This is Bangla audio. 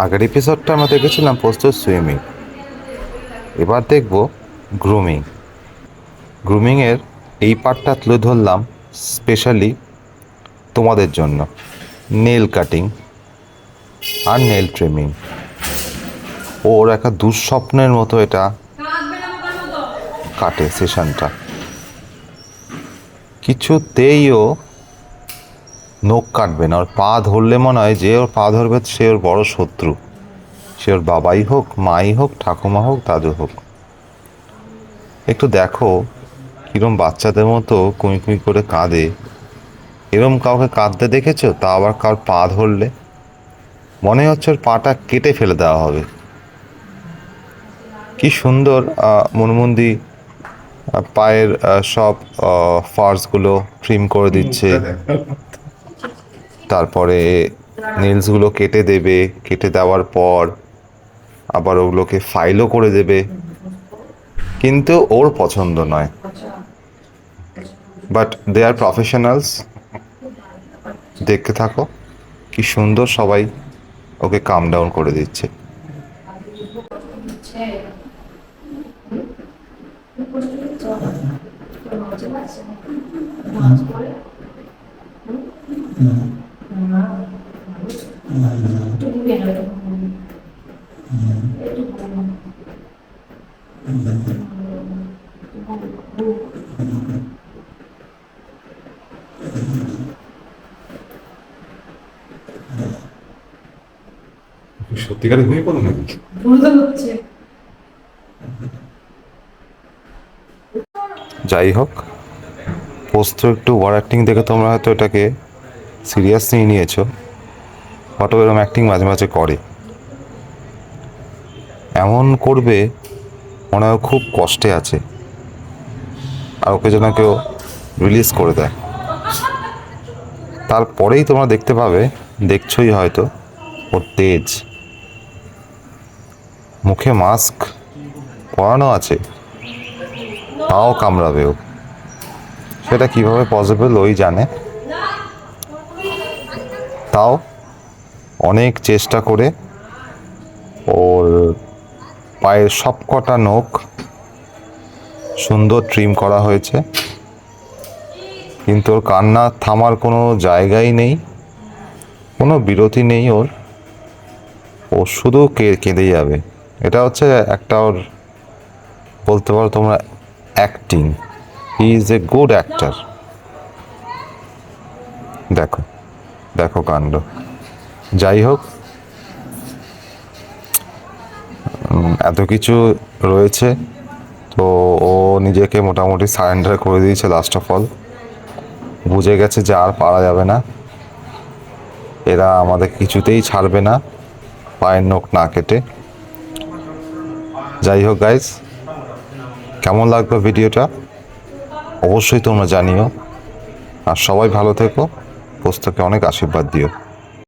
আগের এপিসোডটা আমরা দেখেছিলাম পোস্টার সুইমিং, এবার দেখব গ্রুমিং। গ্রুমিংয়ের এই পার্টটা তুলে ধরলাম স্পেশালি তোমাদের জন্য। নেল কাটিং আর নেল ট্রিমিং, ওর একটা দুঃস্বপ্নের মতো এটা কাটে সেশনটা। কিছুতেই ও নখ কাটবে না, ওর পা ধরলে মনে হয় যে ওর পা ধরবে সে ওর বড় শত্রু, সে ওর বাবাই হোক, মাই হোক, ঠাকুমা হোক, দাদু হোক। একটু দেখো কিরম বাচ্চাদের মতো কুঁই কুঁই করে কাঁদে। এরম কাউকে কাঁদতে দেখেছো? তা আবার কার পা ধরলে মনে হচ্ছে ওর পাটা কেটে ফেলে দেওয়া হবে। কি সুন্দর মনমন্দি পায়ের সব ফার্সগুলো ট্রিম করে দিচ্ছে, তারপরে নেলসগুলো কেটে দেবে, কেটে দেওয়ার পর আবার ওগুলোকে ফাইলও করে দেবে, কিন্তু ওর পছন্দ নয়। But they are professionals. দেখতে থাকো কি সুন্দর সবাই ওকে কাম ডাউন করে দিচ্ছে। সত্যিকারে ঘুমিয়ে পড়ো নাকি? যাই হোক, পোস্ত একটু ওভার অ্যাক্টিং দেখে তোমরা হয়তো এটাকে সিরিয়াস নিয়ে নিয়েছো, বাট এরকম অ্যাক্টিং মাঝে মাঝে করে। এমন করবে মনে হয় খুব কষ্টে আছে, আর ওকে যেন কেউ রিলিজ করে দেয়। তারপরেই তোমরা দেখতে পাবে, দেখছোই হয়তো, ওর তেজ। মুখে মাস্ক পরানো আছে, তাও কামড়াবে ও। সেটা কিভাবে পসিবল ওই জানে। তাও অনেক চেষ্টা করে ওর পায়ের সবকটা নখ সুন্দর ট্রিম করা হয়েছে, কিন্তু ওর কান্না থামার কোনো জায়গাই নেই, কোনো বিরতি নেই ওর। ও শুধু কেঁদে যাবে। এটা হচ্ছে একটা ওর, বলতে পারো তোমরা, acting. He is a good actor. দেখো দেখো কাণ্ড। যাই হোক, এত কিছু রয়েছে, তো ও নিজেকে মোটামুটি সারেন্ডার করে দিয়েছে। লাস্ট অফ অল বুঝে গেছে যে আর পারা যাবে না, এরা আমাদের কিছুতেই ছাড়বে না পায়ের নখ না কেটে। যাই হোক গাইজ, কেমন লাগবে ভিডিওটা অবশ্যই তোমরা জানিও, আর সবাই ভালো থেকো, পোস্তকে অনেক আশীর্বাদ দিও।